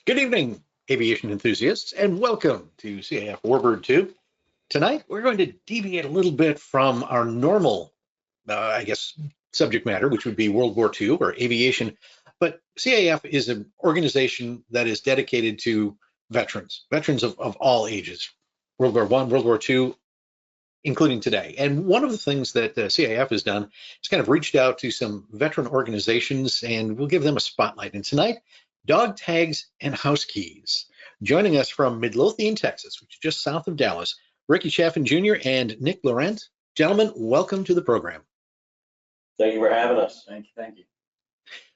Good evening, aviation enthusiasts, and welcome to CAF Warbird Tube. Tonight, we're going to deviate a little bit from our normal, subject matter, which would be World War II or aviation. But CAF is an organization that is dedicated to veterans of all ages, World War I, World War II, including today. And one of the things that CAF has done is kind of reached out to some veteran organizations, and we'll give them a spotlight. And tonight, Dog Tags and House Keys. Joining us from Midlothian, Texas, which is just south of Dallas, Ricky Chaffin Jr. and Nick Laurent. Gentlemen, welcome to the program. Thank you for having us. Thank you.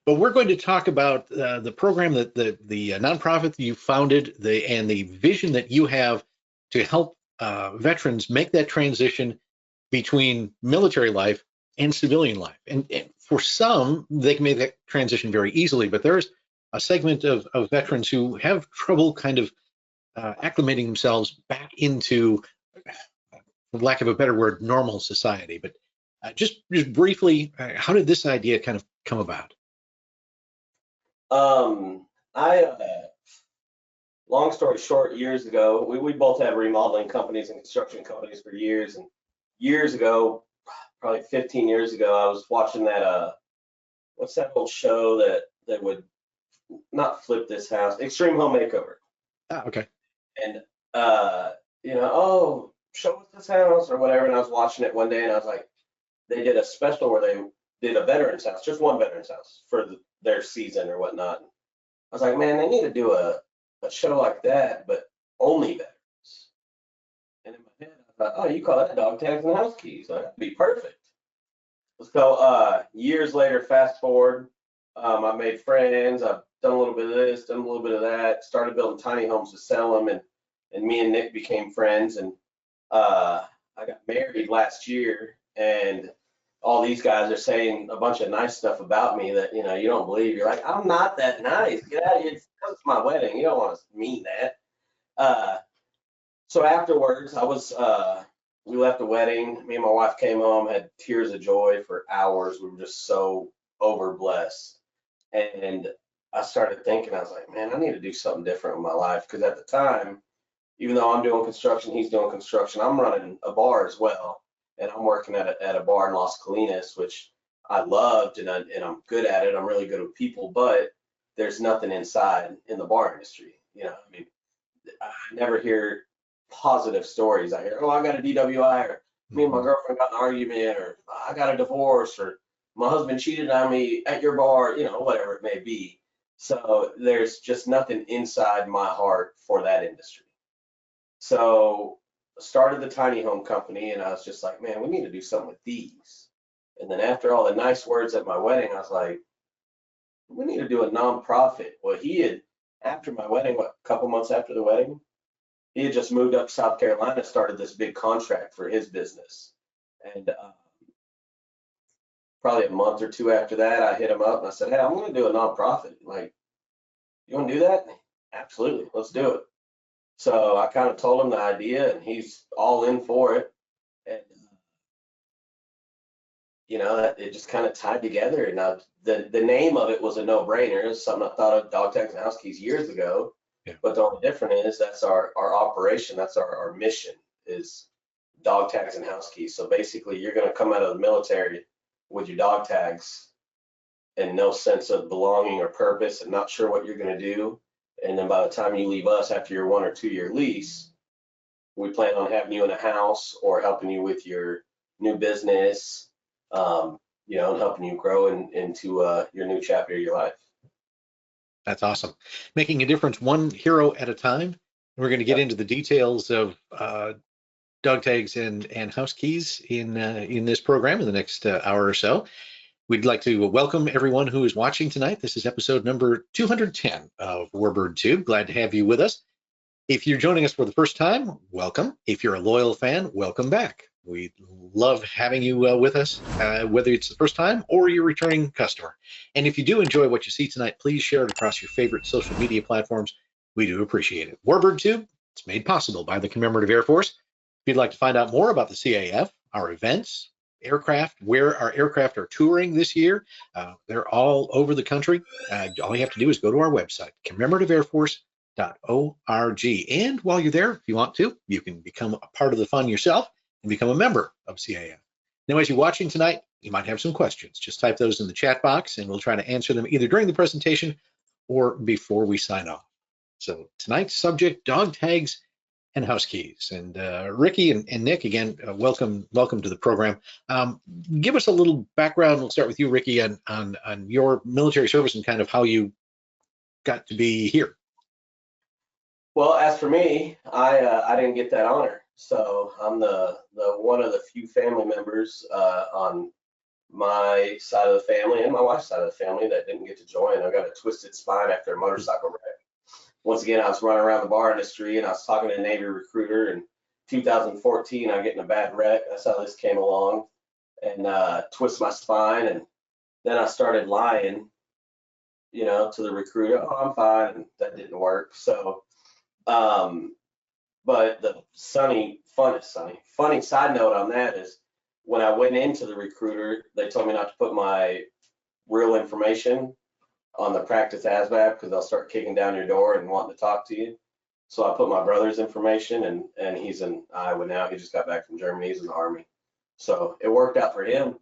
But we're going to talk about the program that the nonprofit that you founded, and the vision that you have to help veterans make that transition between military life and civilian life. And for some, they can make that transition very easily, but there's a segment of veterans who have trouble kind of acclimating themselves back into, for lack of a better word, normal society. But just briefly, how did this idea kind of come about? Long story short, years ago, we both had remodeling companies and construction companies for years. And years ago, probably 15 years ago, I was watching that, what's that old show that would not Flip This House, Extreme Home Makeover. Ah, okay. And, show us this house or whatever. And I was watching it one day and I was like, they did a special where they did a veteran's house, just one veteran's house for their season or whatnot. I was like, man, they need to do a show like that, but only veterans. And in my head, I thought, oh, you call that Dog Tags and House Keys? That'd be perfect. So years later, fast forward, I made friends. I've done a little bit of this, done a little bit of that. Started building tiny homes to sell them, and me and Nick became friends. And I got married last year, and all these guys are saying a bunch of nice stuff about me that you don't believe. You're like, I'm not that nice. Get out of here. It's my wedding. You don't want to mean that. So afterwards, we left the wedding. Me and my wife came home, had tears of joy for hours. We were just so overblessed. And I started thinking, I was like, man, I need to do something different with my life. Because at the time, even though I'm doing construction, he's doing construction, I'm running a bar as well. And I'm working at a bar in Las Colinas, which I loved, and I'm good at it. I'm really good with people, but there's nothing inside in the bar industry. I never hear positive stories. I hear, oh, I got a DWI, or me and my girlfriend got in an argument, or I got a divorce, or my husband cheated on me at your bar, whatever it may be. So there's just nothing inside my heart for that industry. So started the tiny home company, and I was just like, man, we need to do something with these. And then after all the nice words at my wedding, I was like, we need to do a nonprofit. Well, he had, after my wedding, a couple months after the wedding, he had just moved up to South Carolina, started this big contract for his business. And probably a month or two after that, I hit him up and I said, hey, I'm going to do a nonprofit. Like, you want to do that? Absolutely, let's do it. So I kind of told him the idea, and he's all in for it. And it just kind of tied together. And the name of it was a no-brainer. It's something I thought of, Dog Tags and House Keys, years ago. Yeah. But the only difference is that's our operation. That's our mission, is dog tags and house keys. So basically, you're going to come out of the military with your dog tags and no sense of belonging or purpose, and not sure what you're going to do. And then by the time you leave us after your 1 or 2 year lease, we plan on having you in a house or helping you with your new business, and helping you grow into your new chapter of your life. That's awesome. Making a difference one hero at a time. We're going to get into the details of dog tags and house keys in this program in the next hour or so. We'd like to welcome everyone who is watching tonight. This is episode number 210 of Warbird Tube. Glad to have you with us. If you're joining us for the first time, welcome. If you're a loyal fan, welcome back. We love having you with us, whether it's the first time or you're a returning customer. And if you do enjoy what you see tonight, please share it across your favorite social media platforms. We do appreciate it. Warbird Tube, it's made possible by the Commemorative Air Force. If you'd like to find out more about the CAF, our events, aircraft, where our aircraft are touring this year. They're all over the country. All you have to do is go to our website, commemorativeairforce.org. And while you're there, if you want to, you can become a part of the fun yourself and become a member of CAF. Now, as you're watching tonight, you might have some questions. Just type those in the chat box and we'll try to answer them either during the presentation or before we sign off. So tonight's subject, dog tags and house keys. And Ricky and Nick, again, welcome to the program. Give us a little background. We'll start with you, Ricky, on your military service and kind of how you got to be here. Well, as for me, I didn't get that honor. So I'm the one of the few family members on my side of the family and my wife's side of the family that didn't get to join. I got a twisted spine after a motorcycle wreck. Once again, I was running around the bar industry and I was talking to a Navy recruiter. In 2014, I get in a bad wreck. That's how this came along, and twist my spine. And then I started lying, to the recruiter. Oh, I'm fine. And that didn't work. So, but the funny side note on that is when I went into the recruiter, they told me not to put my real information on the practice ASVAB because they'll start kicking down your door and wanting to talk to you. So I put my brother's information, and he's in Iowa now. He just got back from Germany. He's in the Army. So it worked out for him.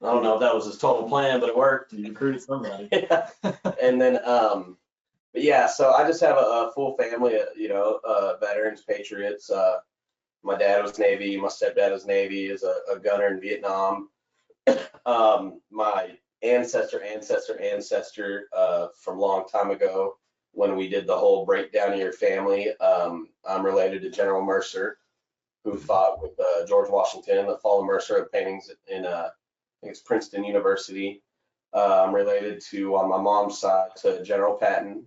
I don't know if that was his total plan, but it worked. You recruited somebody. Yeah. And then, but yeah, so I just have a full family, veterans, patriots. My dad was Navy. My stepdad was Navy, is a gunner in Vietnam. My ancestor from a long time ago when we did the whole breakdown of your family. I'm related to General Mercer, who fought with George Washington, the fallen Mercer of paintings in I think it's Princeton University. I'm related to, on my mom's side, to General Patton.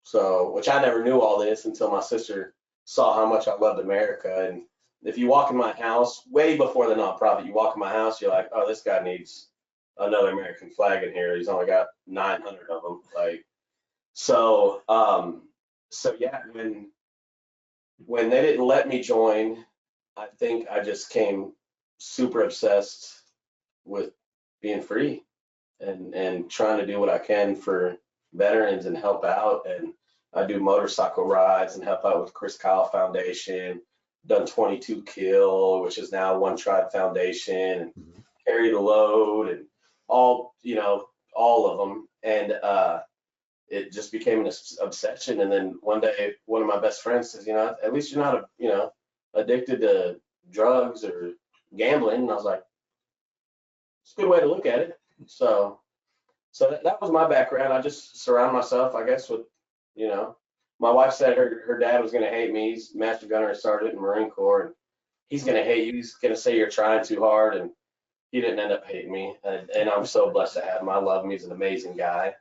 So, which I never knew all this until my sister saw how much I loved America. And if you walk in my house, way before the nonprofit, you walk in my house, you're like, oh, this guy needs another American flag in here. He's only got 900 of them. So yeah, when they didn't let me join, I think I just came super obsessed with being free and trying to do what I can for veterans and help out. And I do motorcycle rides and help out with Chris Kyle Foundation, done 22 Kill, which is now One Tribe Foundation, and Carry the Load, and all of them. And it just became an obsession. And then one day, one of my best friends says, at least you're not, addicted to drugs or gambling. And I was like, it's a good way to look at it. So that was my background. I just surround myself, I guess, with, my wife said her dad was going to hate me. He's Master Gunner Sergeant in the Marine Corps, and he's going to hate you. He's going to say you're trying too hard, and he didn't end up hating me. And I'm so blessed to have him. I love him. He's an amazing guy.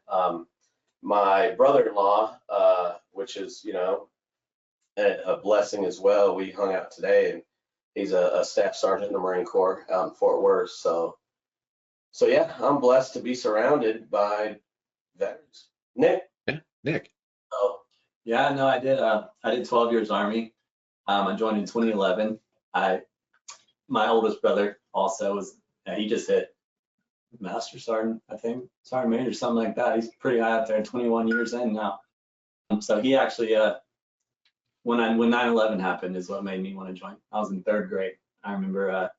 My brother-in-law, which is, a blessing as well. We hung out today, and he's a staff sergeant in the Marine Corps out in Fort Worth. So yeah, I'm blessed to be surrounded by veterans. Nick? Yeah, Nick. Oh. Yeah, no, I did 12 years Army. I joined in 2011. My oldest brother also was, he just hit Master Sergeant, I think, Sergeant Major, something like that. He's pretty high up there, 21 years in now. So he actually, when 9/11 happened is what made me want to join. I was in 3rd grade. I remember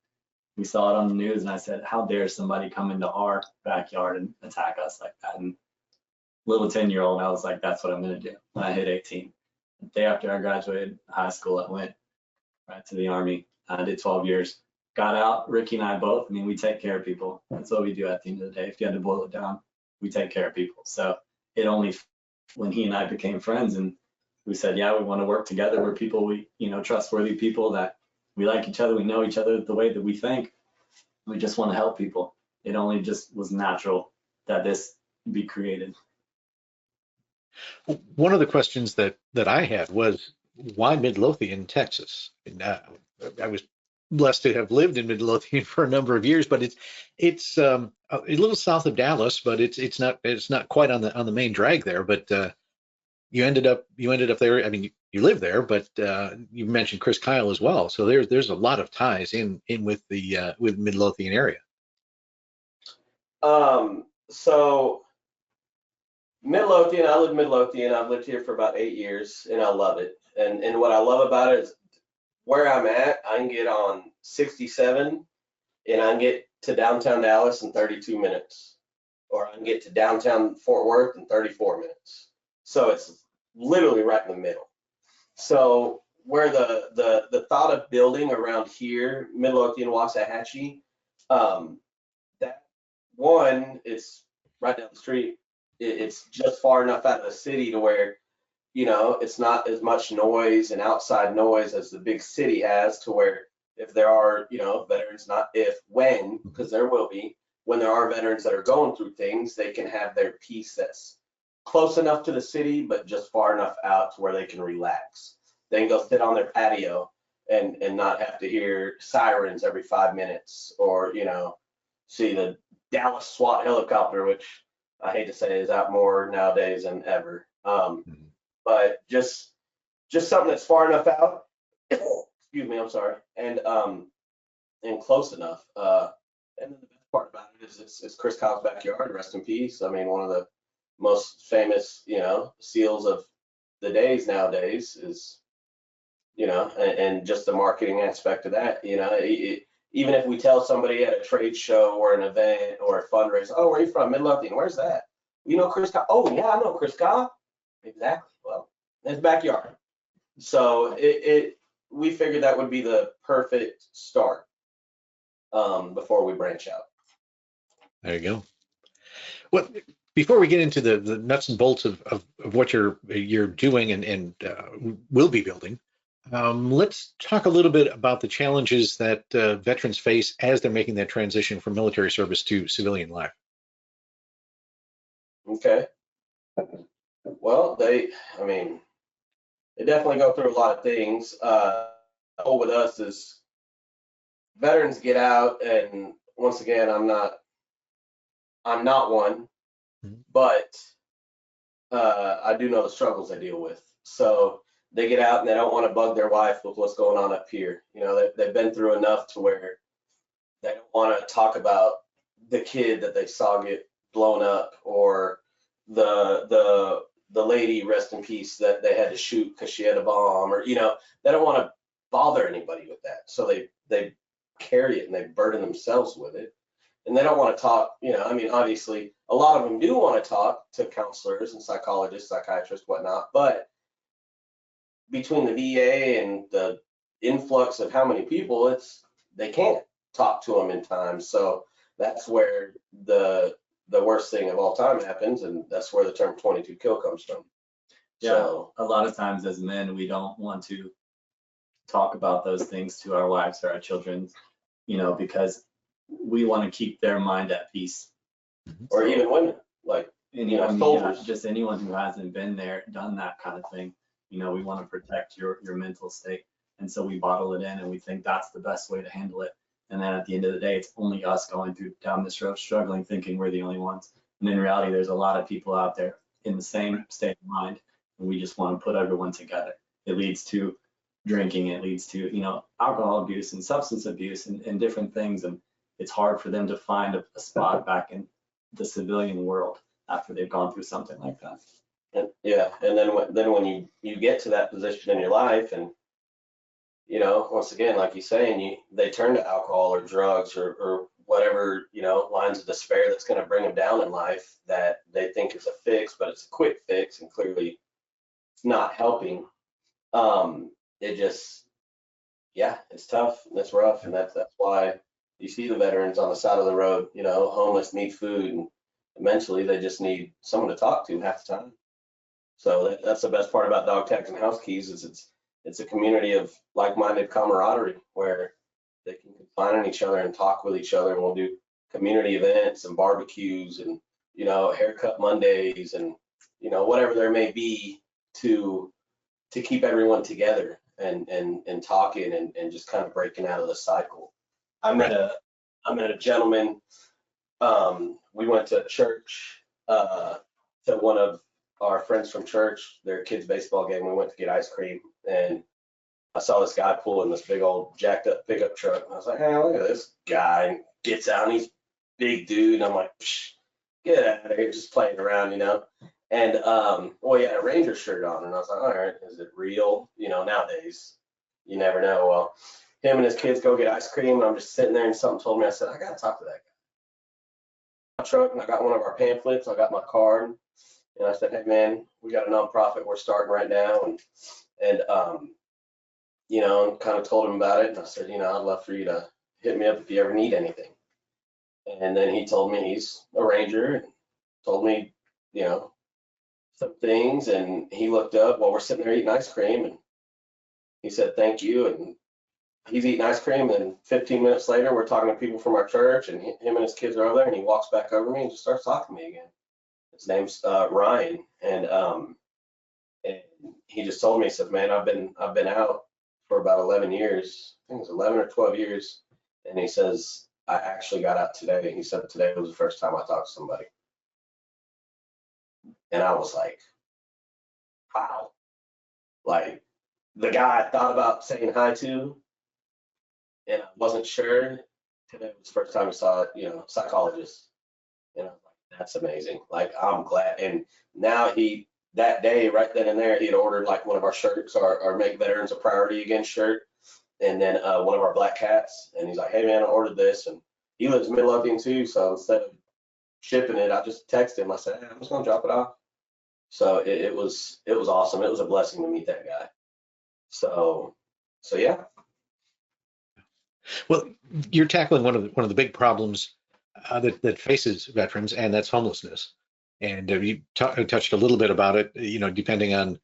we saw it on the news, and I said, how dare somebody come into our backyard and attack us like that? And little 10-year-old, I was like, that's what I'm going to do. When I hit 18. The day after I graduated high school, I went right to the Army. I did 12 years. Got out, Ricky and I both. I mean, we take care of people. That's what we do at the end of the day. If you had to boil it down, we take care of people. So it only, when he and I became friends, and we said, yeah, we want to work together. We're people, trustworthy people that we like each other. We know each other the way that we think. We just want to help people. It only just was natural that this be created. One of the questions that I had was, why Midlothian, Texas? And, I was blessed to have lived in Midlothian for a number of years, but it's a little south of Dallas, but it's not quite on the main drag there. But you ended up there. I mean, you live there, but you mentioned Chris Kyle as well. So there's a lot of ties in with the with Midlothian area. So Midlothian, I live in Midlothian. I've lived here for about 8 years, and I love it. And what I love about it is where I'm at. I can get on 67, and I can get to downtown Dallas in 32 minutes, or I can get to downtown Fort Worth in 34 minutes. So it's literally right in the middle. So where the thought of building around here, Midlothian, Waxahachie, that one is right down the street. It's just far enough out of the city to where, you know, it's not as much noise and outside noise as the big city has, to where if there are, you know, veterans, not if, when, because there will be, when there are veterans that are going through things, they can have their piece that's close enough to the city, but just far enough out to where they can relax. They can go sit on their patio and not have to hear sirens every 5 minutes, or, you know, see the Dallas SWAT helicopter, which I hate to say is out more nowadays than ever. But just something that's far enough out, excuse me, I'm sorry, and close enough. And then the best part about it is it's Chris Kyle's backyard, rest in peace. I mean, one of the most famous, you know, seals of the days nowadays is, you know, and just the marketing aspect of that, you know, even if we tell somebody at a trade show or an event or a fundraiser, oh, where are you from? Midlothian, where's that? You know Chris Kyle? Oh, yeah, I know Chris Kyle. Exactly. Well, his backyard. So we figured that would be the perfect start before we branch out. There you go. Well, before we get into the nuts and bolts of what you're doing and will be building, let's talk a little bit about the challenges that veterans face as they're making that transition from military service to civilian life. Okay. Well, they definitely go through a lot of things. The goal with us is veterans get out, and once again, I'm not one, but I do know the struggles they deal with. So they get out and they don't want to bug their wife with what's going on up here. You know, they've been through enough to where they don't want to talk about the kid that they saw get blown up, or the lady, rest in peace, that they had to shoot because she had a bomb, or, you know, they don't want to bother anybody with that. So they carry it and they burden themselves with it. And they don't want to talk, you know, I mean, obviously a lot of them do want to talk to counselors and psychologists, psychiatrists, whatnot, but between the VA and the influx of how many people, they can't talk to them in time. So that's where the worst thing of all time happens, and that's where the term 22 kill comes from. Yeah, so a lot of times as men, we don't want to talk about those things to our wives or our children, you know, because we want to keep their mind at peace. Or even women, like, anyone, soldiers. Yeah, just anyone who hasn't been there, done that kind of thing. You know, we want to protect your mental state. And so we bottle it in and we think that's the best way to handle it. And then at the end of the day, it's only us going down this road, struggling, thinking we're the only ones. And in reality, there's a lot of people out there in the same state of mind. And we just want to put everyone together. It leads to drinking. It leads to, you know, alcohol abuse and substance abuse and different things. And it's hard for them to find a spot back in the civilian world after they've gone through something like that. And, yeah, and then when you get to that position in your life, and, you know, once again, like you're saying, they turn to alcohol or drugs or whatever, you know, lines of despair that's going to bring them down in life that they think is a fix, but it's a quick fix, and clearly it's not helping. It just, yeah, it's tough and it's rough, and that's why you see the veterans on the side of the road, you know, homeless, need food, and eventually they just need someone to talk to half the time. So that's the best part about Dog Tags and House Keys, is it's a community of like-minded camaraderie where they can confide in each other and talk with each other, and we'll do community events and barbecues and, you know, haircut Mondays and, you know, whatever there may be to keep everyone together and talking and just kind of breaking out of the cycle. I met a gentleman, we went to church, to one of our friends from church, their kids' baseball game. We went to get ice cream, and I saw this guy pulling this big old jacked up pickup truck. And I was like, hey, look at this guy. And gets out, and he's big dude. And I'm like, psh, get out of here, just playing around, you know. And well, he had a Ranger shirt on, and I was like, all right, is it real? You know, nowadays you never know. Well, him and his kids go get ice cream, and I'm just sitting there, and something told me, I said, I gotta talk to that guy. My truck, and I got one of our pamphlets, I got my card, and I said, hey man, we got a nonprofit we're starting right now, and you know, and kind of told him about it, and I said, you know, I'd love for you to hit me up if you ever need anything. And then he told me he's a Ranger, and told me, you know, some things, and he looked up while we're sitting there eating ice cream, and he said thank you, and he's eating ice cream, and 15 minutes later we're talking to people from our church, and him and his kids are over there, and he walks back over to me and just starts talking to me again. His name's Ryan, and he just told me, he said, man, I've been out for about 11 years, I think it was 11 or 12 years, and he says, I actually got out today. He said today was the first time I talked to somebody. And I was like, wow. Like, the guy I thought about saying hi to, and I wasn't sure, today was the first time I saw, you know, psychologist. And I was like, that's amazing. Like, I'm glad. And now that day, right then and there, he had ordered like one of our shirts, our Make Veterans a Priority Again shirt, and then one of our black hats. And he's like, hey man, I ordered this. And he lives in Midlothian too, so instead of shipping it, I just texted him. I said, hey, I'm just gonna drop it off. So it was awesome. It was a blessing to meet that guy. So yeah. Well, you're tackling one of the big problems that faces veterans, and that's homelessness. And you touched a little bit about it. You know, depending on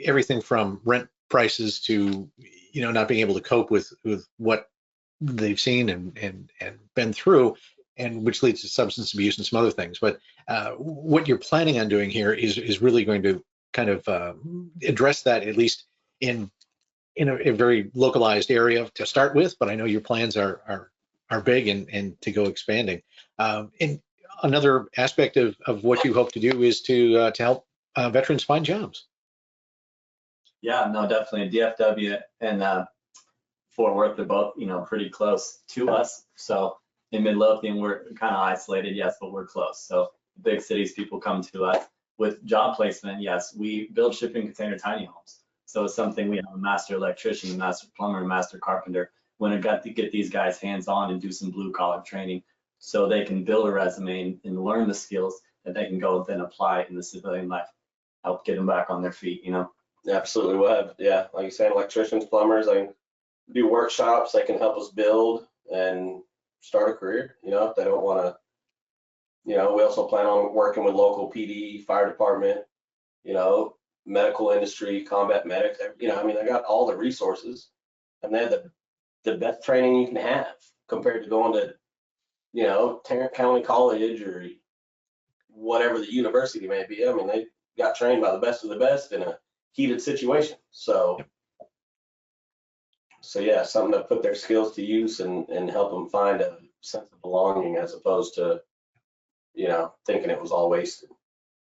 everything from rent prices to, you know, not being able to cope with what they've seen and been through, and which leads to substance abuse and some other things. But what you're planning on doing here is really going to kind of address that, at least in a very localized area to start with. But I know your plans are big and to go expanding. And another aspect of what you hope to do is to help veterans find jobs. Yeah, no, definitely. DFW and Fort Worth, they're both, you know, pretty close to us. So in Midlothian, we're kind of isolated, yes, but we're close. So big cities, people come to us. With job placement, yes, we build shipping container tiny homes. So it's something we have a master electrician, a master plumber, a master carpenter. When I got to get these guys hands-on and do some blue collar training so they can build a resume and learn the skills that they can go then apply in the civilian life, help get them back on their feet, you know? Absolutely. We'll have, yeah, like you said, electricians, plumbers, they can do workshops, they can help us build and start a career, you know, if they don't want to, you know. We also plan on working with local PD, fire department, you know, medical industry, combat medics, you know, I mean, they got all the resources, and they have the best training you can have compared to going to, you know, Tarrant County College or whatever the university may be. I mean, they got trained by the best of the best in a heated situation. So yeah, something to put their skills to use and help them find a sense of belonging, as opposed to, you know, thinking it was all wasted.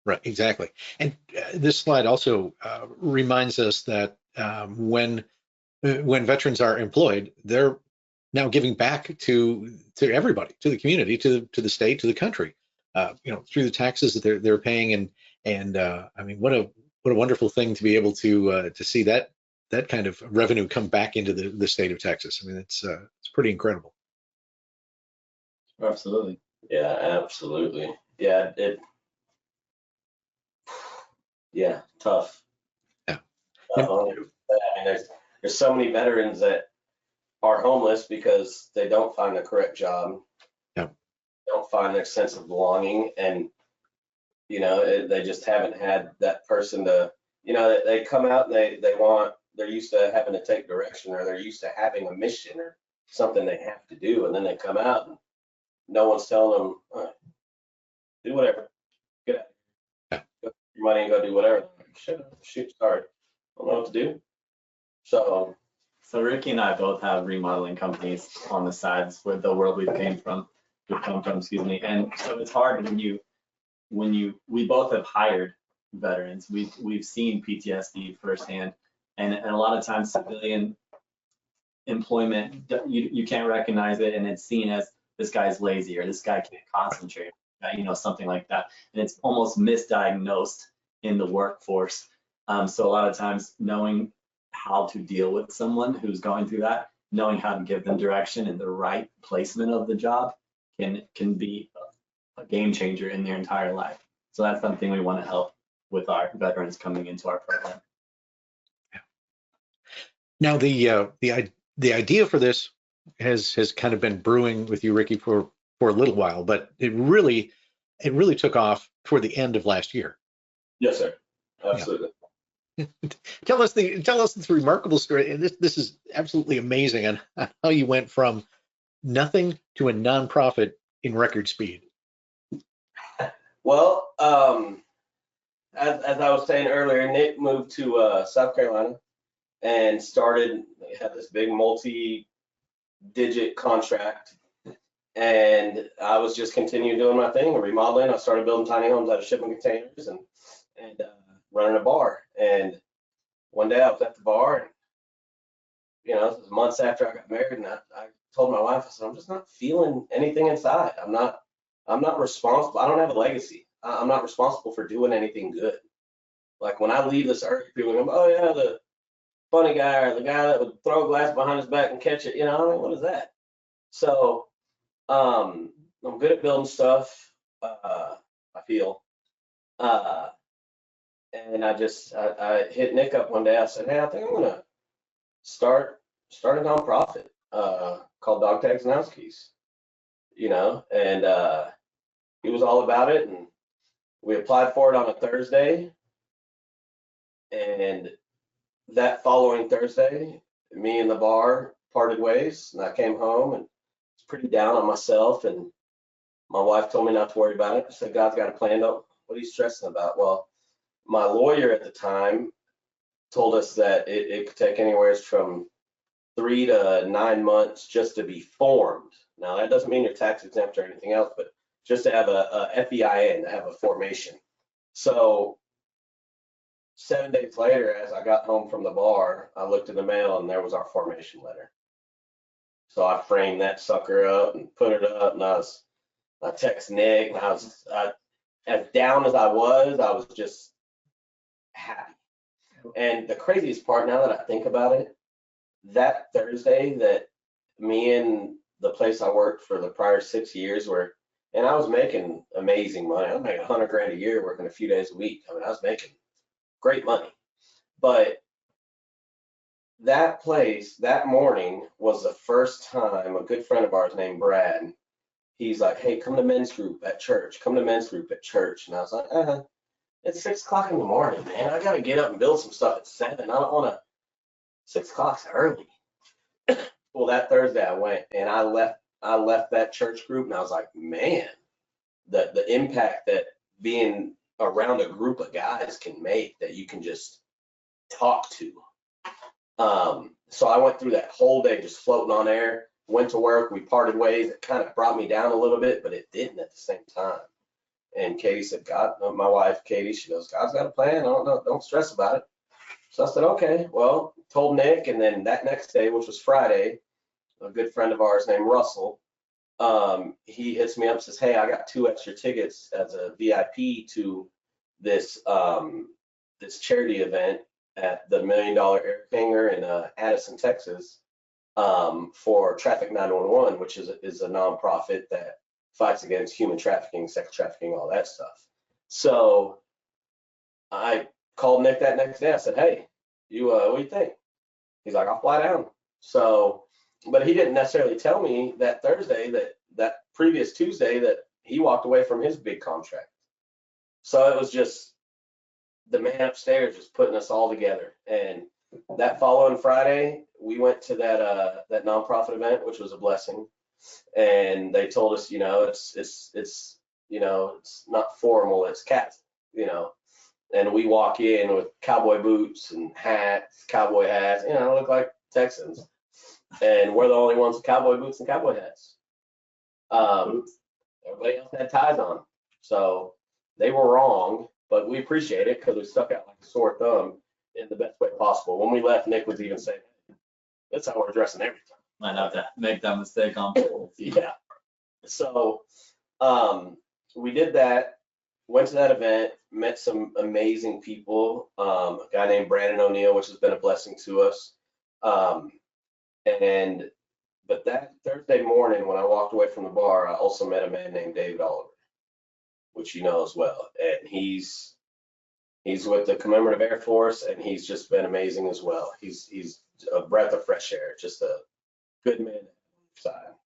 Right, exactly. And this slide also reminds us that when veterans are employed, they're now giving back to everybody, to the community, to the state, to the country, you know, through the taxes that they're paying. And I mean, what a wonderful thing to be able to see that kind of revenue come back into the state of Texas. I mean, it's pretty incredible. Absolutely. Yeah, absolutely. Yeah, yeah, tough. Yeah. I mean, there's so many veterans that are homeless because they don't find the correct job. Yeah. Don't find their sense of belonging, and, you know, they just haven't had that person to, you know, they come out and they're used to having to take direction, or they're used to having a mission or something they have to do, and then they come out and no one's telling them, all right, do whatever, get out, go get your money and go do whatever. Shit, sorry, I don't know what to do. So Ricky and I both have remodeling companies on the sides with the world we've come from, excuse me. And so it's hard when we both have hired veterans. We've seen PTSD firsthand, and a lot of times civilian employment, you can't recognize it, and it's seen as this guy's lazy or this guy can't concentrate, something like that. And it's almost misdiagnosed in the workforce. So a lot of times knowing how to deal with someone who's going through that, knowing how to give them direction and the right placement of the job can be a game changer in their entire life. So that's something we want to help with our veterans coming into our program. Now, the idea for this has kind of been brewing with you, Ricky, for a little while, but it really took off toward the end of last year. Yes, sir. Absolutely. Yeah. Tell us this remarkable story. And this is absolutely amazing on how you went from nothing to a nonprofit in record speed. Well, as I was saying earlier, Nick moved to South Carolina and had this big multi-digit contract. And I was just continuing doing my thing, remodeling. I started building tiny homes out of shipping containers and running a bar. And one day I was at the bar, and this was months after I got married, and I told my wife, I said, I'm just not feeling anything inside. I'm not responsible. I don't have a legacy. I'm not responsible for doing anything good. Like when I leave this earth, people go, oh yeah, the funny guy or the guy that would throw a glass behind his back and catch it. What is that? So I'm good at building stuff. I feel. And I hit Nick up one day. I said, hey, I think I'm gonna start a nonprofit called Dog Tags and House Keys. And he was all about it, and we applied for it on a Thursday, and that following Thursday, me and the bar parted ways, and I came home and was pretty down on myself, and my wife told me not to worry about it. I said, God's got a plan. What are you stressing about? Well, my lawyer at the time told us that it could take anywhere from 3 to 9 months just to be formed. Now, that doesn't mean you're tax exempt or anything else, but just to have a FEIN, to have a formation. So 7 days later, as I got home from the bar, I looked in the mail and there was our formation letter. So I framed that sucker up and put it up, and I text Nick, and I was as down as I was just happy. And the craziest part, now that I think about it, that Thursday that me and the place I worked for the prior 6 years and I was making amazing money. I was making $100,000 a year working a few days a week. I was making great money. But that place, that morning, was the first time a good friend of ours named Brad, he's like, hey, come to men's group at church. Come to men's group at church. And I was like, it's 6 o'clock in the morning, man. I got to get up and build some stuff at 7. I don't want to. 6 o'clock's early. Well, that Thursday I went, and I left that church group, and I was like, man, the impact that being around a group of guys can make, that you can just talk to. So I went through that whole day just floating on air, went to work, we parted ways. It kind of brought me down a little bit, but it didn't at the same time. And Katie said, my wife, Katie, she goes, God's got a plan. I don't know, don't stress about it. So I said, okay, well, told Nick, and then that next day, which was Friday, a good friend of ours named Russell, he hits me up and says, hey, I got 2 extra tickets as a VIP to this this charity event at the $1 Million Air Hangar in Addison, Texas, for Traffic 911, which is a nonprofit that fights against human trafficking, sex trafficking, all that stuff. So I called Nick that next day. I said, hey, what do you think? He's like, I'll fly down. So, but he didn't necessarily tell me that Thursday, that previous Tuesday, that he walked away from his big contract. So it was just the man upstairs just putting us all together. And that following Friday, we went to that nonprofit event, which was a blessing. And they told us, it's not formal, it's casual, And we walk in with cowboy boots and hats, cowboy hats, look like Texans. And we're the only ones with cowboy boots and cowboy hats. Everybody else had ties on. So they were wrong. but we appreciate it because we stuck out like a sore thumb in the best way possible. When we left, Nick was even saying, that's how we're dressing every time. Might have to make that mistake on purpose. Yeah. So we did that, went to that event, met some amazing people. A guy named Brandon O'Neill, which has been a blessing to us. But that Thursday morning when I walked away from the bar, I also met a man named David Oliver, which you know as well. And he's with the Commemorative Air Force, and he's just been amazing as well. He's a breath of fresh air, just a good man.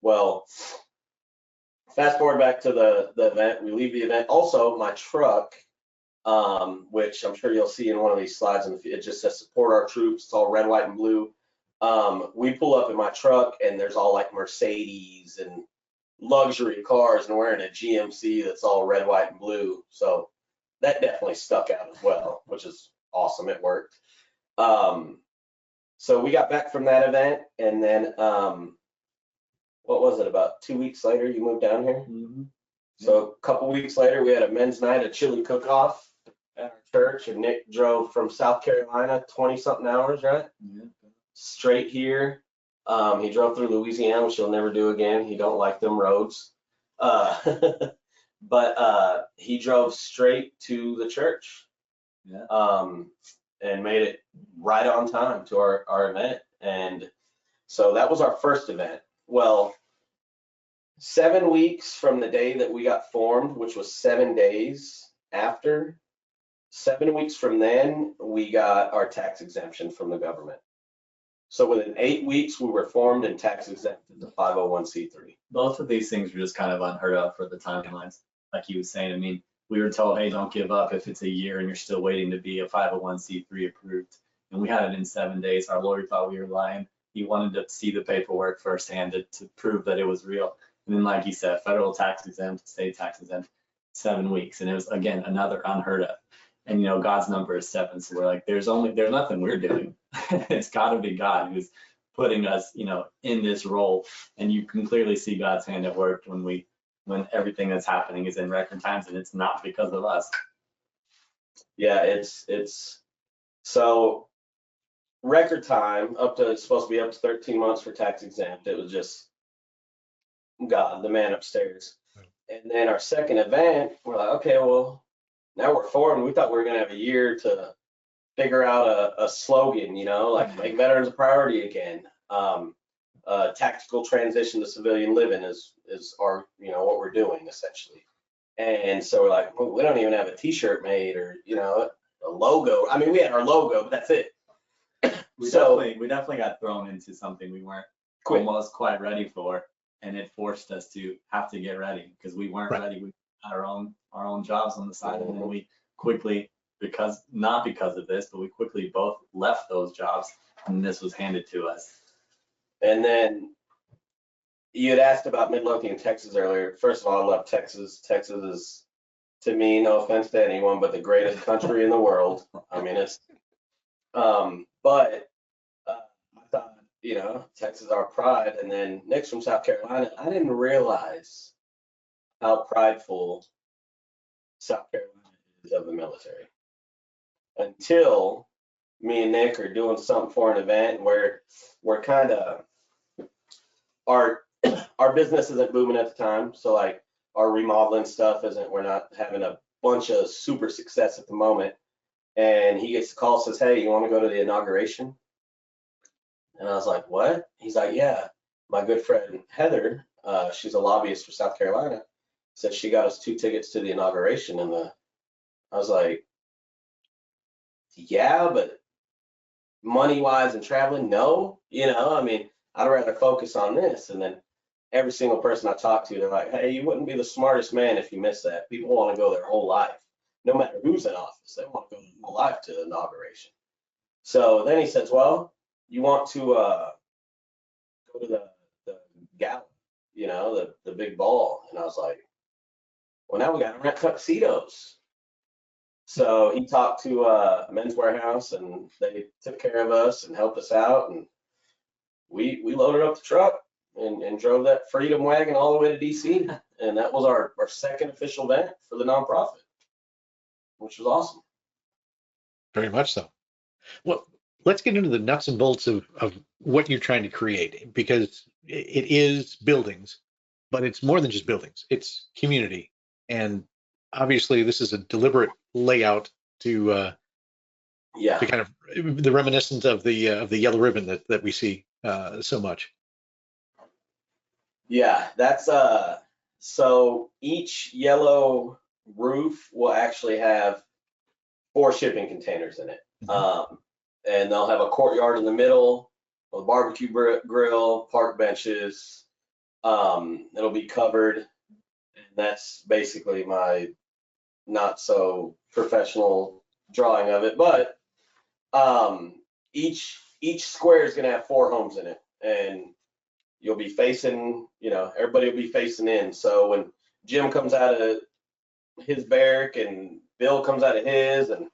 Well, fast forward back to the event. We leave the event. Also, my truck, which I'm sure you'll see in one of these slides, and it just says support our troops. It's all red, white, and blue. We pull up in my truck, and there's all like Mercedes and luxury cars, and we're in a GMC that's all red, white, and blue. So that definitely stuck out as well, which is awesome. It worked. So we got back from that event, and then what was it, about 2 weeks later you moved down here? Mm-hmm. So a couple weeks later we had a men's night, a chili cook-off at our church, and Nick drove from South Carolina 20-something hours, right? Yeah. Straight here. He drove through Louisiana, which he'll never do again. He don't like them roads. But he drove straight to the church. Yeah. And made it right on time to our event. And so that was our first event. Well, 7 weeks from the day that we got formed, which was 7 days after, 7 weeks from then, we got our tax exemption from the government. So within 8 weeks, we were formed and tax exempt as a 501c3. Both of these things were just kind of unheard of for the timelines. Like he was saying, I mean, we were told, hey, don't give up if it's a year and you're still waiting to be a 501c3 approved. And we had it in 7 days. Our lawyer thought we were lying. He wanted to see the paperwork firsthand to prove that it was real. And then, like he said, federal tax exempt, state tax exempt, 7 weeks. And it was, again, another unheard of. And, you know, God's number is 7. So we're like, there's nothing we're doing. It's got to be God who's putting us, you know, in this role. And you can clearly see God's hand at work when everything that's happening is in record times, and it's not because of us. Yeah, it's so record time it's supposed to be up to 13 months for tax exempt. It was just God, the man upstairs. And then our second event, we're like, okay, well, now we're formed. We thought we were gonna have a year to figure out a slogan, you know, like make veterans a priority again. Tactical transition to civilian living is our, you know, what we're doing essentially. And so we're like, well, we don't even have a t-shirt made or, you know, a logo. I mean, we had our logo, but that's it. We definitely got thrown into something we weren't almost quite ready for, and it forced us to have to get ready because we weren't ready. We had our own jobs on the side, and then we quickly, not because of this, but we quickly both left those jobs, and this was handed to us. And then you had asked about Midlothian, Texas earlier. First of all, I love Texas. Texas is, to me, no offense to anyone, but the greatest country in the world. I mean, it's, but I thought, you know, Texas is our pride. And then Nick's from South Carolina. I didn't realize how prideful South Carolina is of the military until me and Nick are doing something for an event where we're kind of, our business isn't booming at the time. So like our remodeling stuff we're not having a bunch of super success at the moment. And he gets the call, says, hey, you want to go to the inauguration? And I was like, what? He's like, yeah, my good friend Heather, she's a lobbyist for South Carolina, said she got us 2 tickets to the inauguration. And I was like, yeah, but money wise and traveling, no, you know, I mean, I'd rather focus on this. And then every single person I talk to, they're like, hey, you wouldn't be the smartest man if you miss that. People want to go their whole life, no matter who's in office. They want to go their whole life to the inauguration. So then he says, well, you want to go to the gala, you know, the big ball. And I was like, well, now we got to rent tuxedos. So he talked to Men's Warehouse, and they took care of us and helped us out. And we loaded up the truck and drove that Freedom wagon all the way to DC. And that was our second official event for the nonprofit. which was awesome. Very much so. Well, let's get into the nuts and bolts of what you're trying to create, because it is buildings, but it's more than just buildings. It's community. And obviously this is a deliberate layout to Yeah. kind of the reminiscent of the yellow ribbon that we see so much. Yeah, that's so each yellow roof will actually have 4 shipping containers in it. And they'll have a courtyard in the middle, a barbecue grill, park benches. It'll be covered. And that's basically my not so professional drawing of it, but each square is going to have 4 homes in it, and you'll be facing, everybody will be facing in. So when Jim comes out of his barrack and Bill comes out of his, and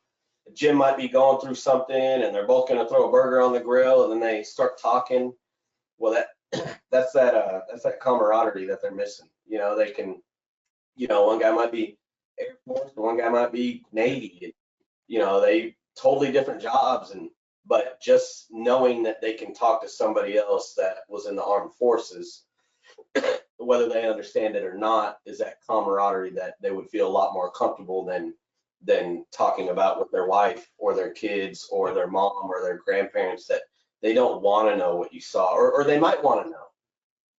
Jim might be going through something, and they're both going to throw a burger on the grill, and then they start talking. Well, that's that camaraderie that they're missing. They can, one guy might be Air Force, one guy might be Navy. They totally different jobs, but just knowing that they can talk to somebody else that was in the armed forces, whether they understand it or not, is that camaraderie that they would feel a lot more comfortable than talking about with their wife or their kids or their mom or their grandparents, that they don't want to know what you saw, or they might want to know,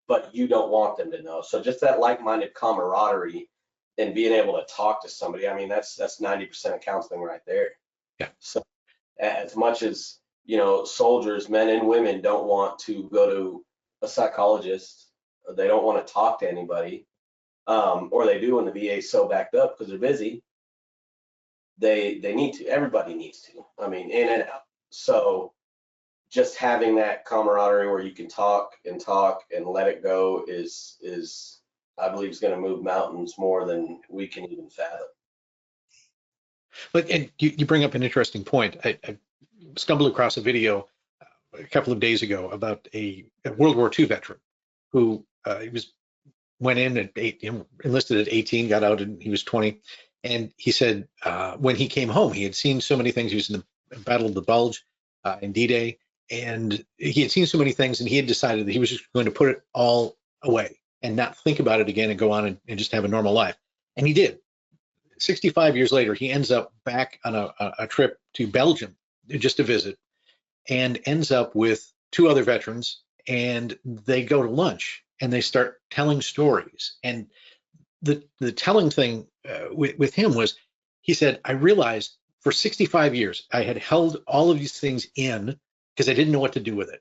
but you don't want them to know. So just that like-minded camaraderie and being able to talk to somebody, I mean, that's 90% of counseling right there. Yeah. So as much as, soldiers, men and women, don't want to go to a psychologist, or they don't want to talk to anybody, or they do when the VA is so backed up because they're busy, they need to. Everybody needs to. I mean, in and out. So just having that camaraderie where you can talk and let it go is I believe is going to move mountains more than we can even fathom. But and you bring up an interesting point. I stumbled across a video a couple of days ago about a World War II veteran who went in at enlisted at 18, got out and he was 20, and he said when he came home he had seen so many things. He was in the Battle of the Bulge in D-Day, and he had seen so many things, and he had decided that he was just going to put it all away and not think about it again and go on and just have a normal life. And he did. 65 years later, he ends up back on a trip to Belgium just to visit, and ends up with 2 other veterans, and they go to lunch and they start telling stories. And the telling thing with him was, he said, I realized for 65 years I had held all of these things in because I didn't know what to do with it.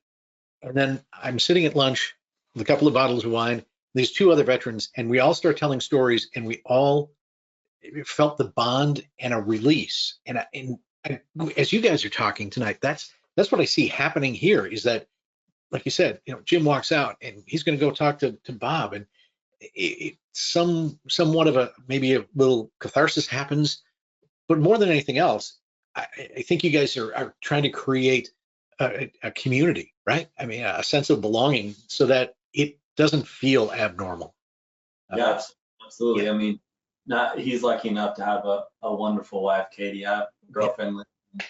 And then I'm sitting at lunch with a couple of bottles of wine, these 2 other veterans, and we all start telling stories, and we all felt the bond and a release. And as you guys are talking tonight, that's what I see happening here, is that, like you said, Jim walks out and he's going to go talk to Bob, and somewhat of maybe a little catharsis happens. But more than anything else, I think you guys are trying to create a community, right? I mean, a sense of belonging, so that it doesn't feel abnormal. Yeah, absolutely. Yeah. I mean, he's lucky enough to have a wonderful wife, Katie, a girlfriend. Yeah.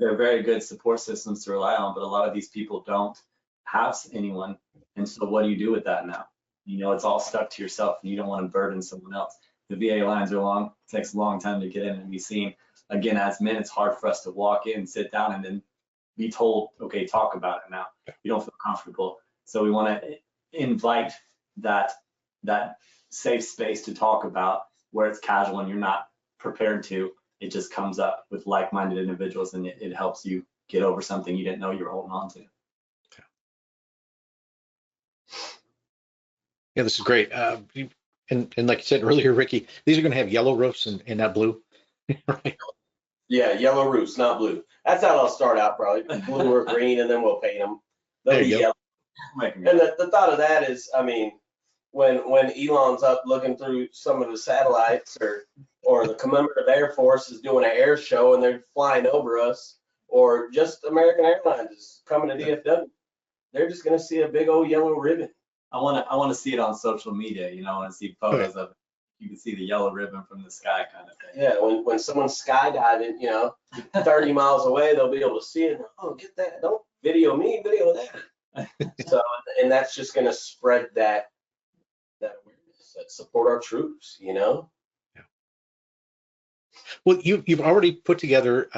They're very good support systems to rely on, but a lot of these people don't have anyone. And so what do you do with that now? It's all stuck to yourself, and you don't want to burden someone else. The VA lines are long. It takes a long time to get in and be seen. Again, as men, it's hard for us to walk in, sit down, and then be told, okay, talk about it now. You don't feel comfortable. So we want to invite that safe space to talk about, where it's casual and you're not prepared to. It just comes up with like-minded individuals, and it helps you get over something you didn't know you were holding on to. Yeah, this is great. And like you said earlier, Ricky, these are going to have yellow roofs and not blue. Right? Yeah, yellow roofs, not blue. That's how they'll start out, probably blue or green, and then we'll paint them. They'll be yellow. And the thought of that is, I mean, when Elon's up looking through some of the satellites, or the commemorative Air Force is doing an air show and they're flying over us, or just American Airlines is coming to DFW, they're just going to see a big old yellow ribbon. I want to see it on social media, and see photos of it. you can see the yellow ribbon from the sky kind of thing. Yeah, when someone's skydiving, 30 miles away, they'll be able to see it. Oh, get that. Don't video me, video that. So, and that's just going to spread that awareness, that support our troops, Yeah. Well, you've already put together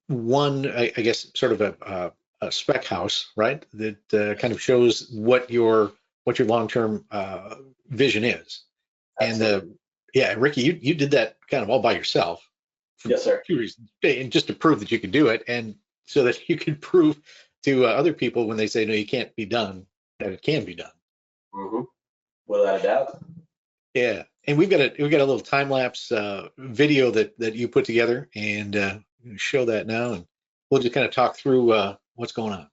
one, I guess, sort of a spec house, right? That kind of shows what your long-term vision is. Absolutely. And yeah, Ricky, you did that kind of all by yourself. For Yes, sir. 2 reasons, and just to prove that you could do it, and so that you could prove to other people when they say no, you can't be done, that it can be done. Mm-hmm. Without a doubt. Yeah, and we've got a little time lapse video that you put together, and show that now, and we'll just kind of talk through what's going on.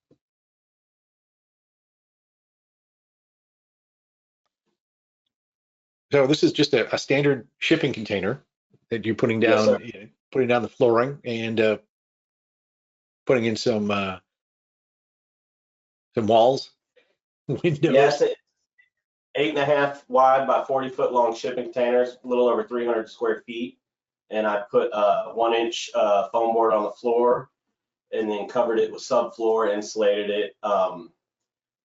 So this is just a standard shipping container that you're putting Yes, down, sir. putting down the flooring and putting in some walls, windows. Yes, 8.5 wide by 40-foot long shipping containers, a little over 300 square feet. And I put a 1-inch foam board on the floor, and then covered it with subfloor, insulated it,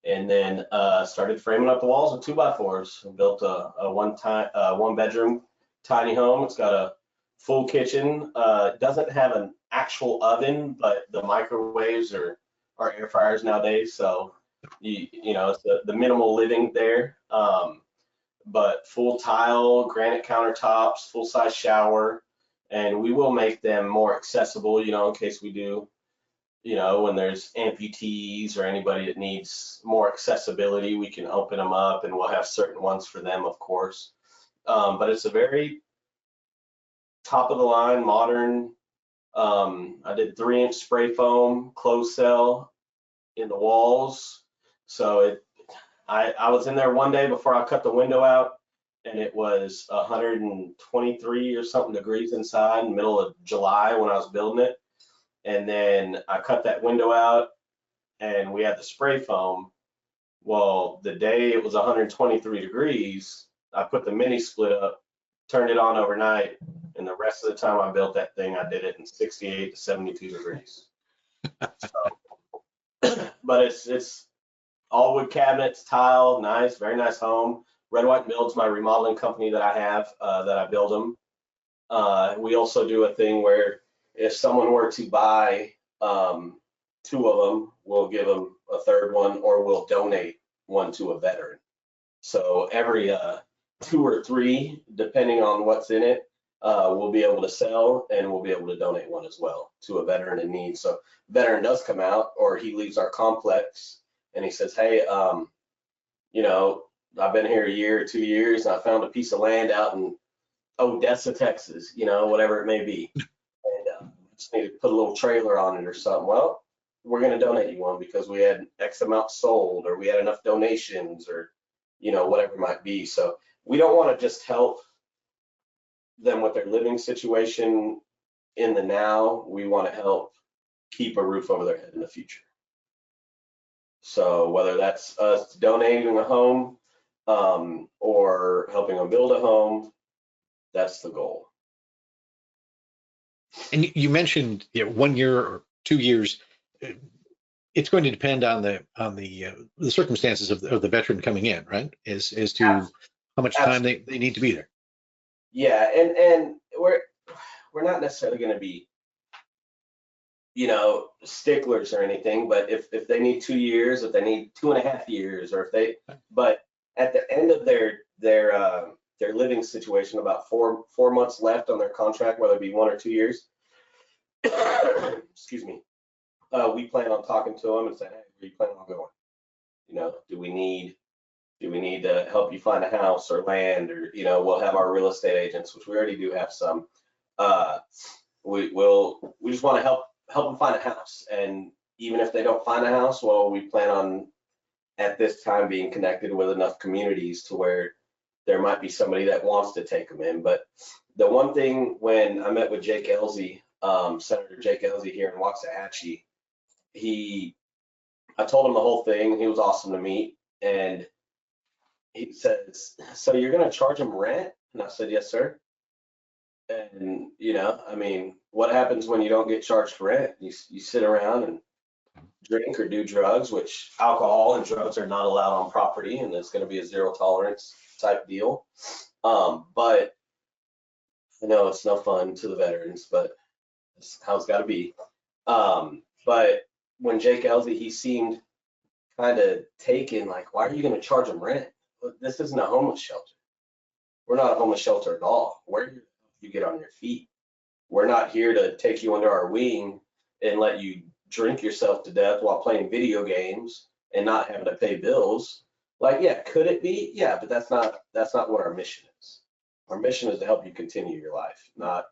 and then started framing up the walls with 2x4s. I built a one-bedroom tiny home. It's got a full kitchen. It doesn't have an actual oven, but the microwaves are air fryers nowadays, so it's the minimal living there. But full tile, granite countertops, full-size shower, and we will make them more accessible, in case we do, when there's amputees or anybody that needs more accessibility, we can open them up, and we'll have certain ones for them, of course. But it's a very top of the line, modern. I did 3-inch spray foam closed cell in the walls. So I was in there one day before I cut the window out, and it was 123 or something degrees inside in the middle of July when I was building it. And then I cut that window out, and we had the spray foam. Well, the day it was 123 degrees, I put the mini split up, turned it on overnight, and the rest of the time I built that thing, I did it in 68 to 72 degrees. But it's all wood cabinets, tile, nice, very nice home. Red White Build's my remodeling company that I have, that I build them. We also do a thing where if someone were to buy 2 of them, we'll give them a 3rd one, or we'll donate one to a veteran. So every 2 or 3, depending on what's in it, we'll be able to sell, and we'll be able to donate one as well to a veteran in need. So veteran does come out, or he leaves our complex, and he says, hey, I've been here a year or 2 years, and I found a piece of land out in Odessa, Texas, whatever it may be. And just need to put a little trailer on it or something. Well, we're going to donate you one because we had X amount sold, or we had enough donations, or, whatever it might be. So we don't want to just help them with their living situation in the now. We want to help keep a roof over their head in the future. So whether that's us donating a home or helping them build a home, that's the goal. And you mentioned 1 year or 2 years. It's going to depend on the circumstances of the veteran coming in, right? As to how much time they need to be there. Yeah, and we're not necessarily going to be, sticklers or anything, but if they need 2 years, if they need 2.5 years, or but at the end of their living situation, about four months left on their contract, whether it be 1 or 2 years, excuse me, we plan on talking to them and saying, hey, where you plan on going? Do we need to help you find a house or land, or we'll have our real estate agents, which we already do have some. We just want to help them find a house, and even if they don't find a house, well, we plan on at this time being connected with enough communities to where there might be somebody that wants to take them in. But the one thing, when I met with Jake Elsey, Senator Jake Elsey here in Waxahachie, I told him the whole thing. He was awesome to meet, and he says, so you're going to charge them rent? And I said, yes, sir. And, you know, I mean, what happens when you don't get charged for rent? You sit around and drink or do drugs, which alcohol and drugs are not allowed on property, and it's going to be a zero tolerance type deal. But I know it's no fun to the veterans, but it's how it's got to be. But when Jake Elsey, he seemed kind of taken, like, why are you going to charge them rent? This isn't a homeless shelter. We're not a homeless shelter at all. We're here to help you get on your feet. We're not here to take you under our wing and let you drink yourself to death while playing video games and not having to pay bills. Like, yeah, could it be? Yeah, but that's not what our mission is. Our mission is to help you continue your life, not.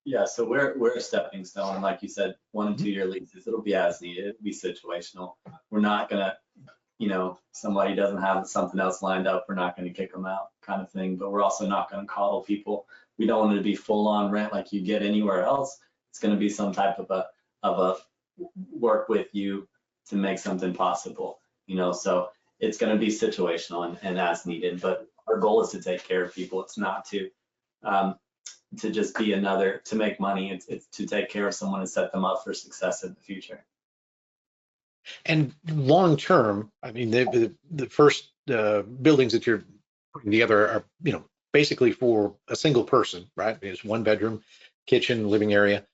Yeah, so we're a stepping stone, and like you said, 1 and 2 year leases. It'll be as needed. It'll be situational. We're not gonna, you know, somebody doesn't have something else lined up, we're not gonna kick them out, kind of thing. But we're also not gonna coddle people. We don't want it to be full on rent like you get anywhere else. It's gonna be some type of a work with you to make something possible, you know. So it's gonna be situational and as needed. But our goal is to take care of people. It's not to just be another, to make money. It's to take care of someone and set them up for success in the future. And long term, I mean, the first buildings that you're putting together are, you know, basically for a single person, right? It's 1 bedroom, kitchen, living area,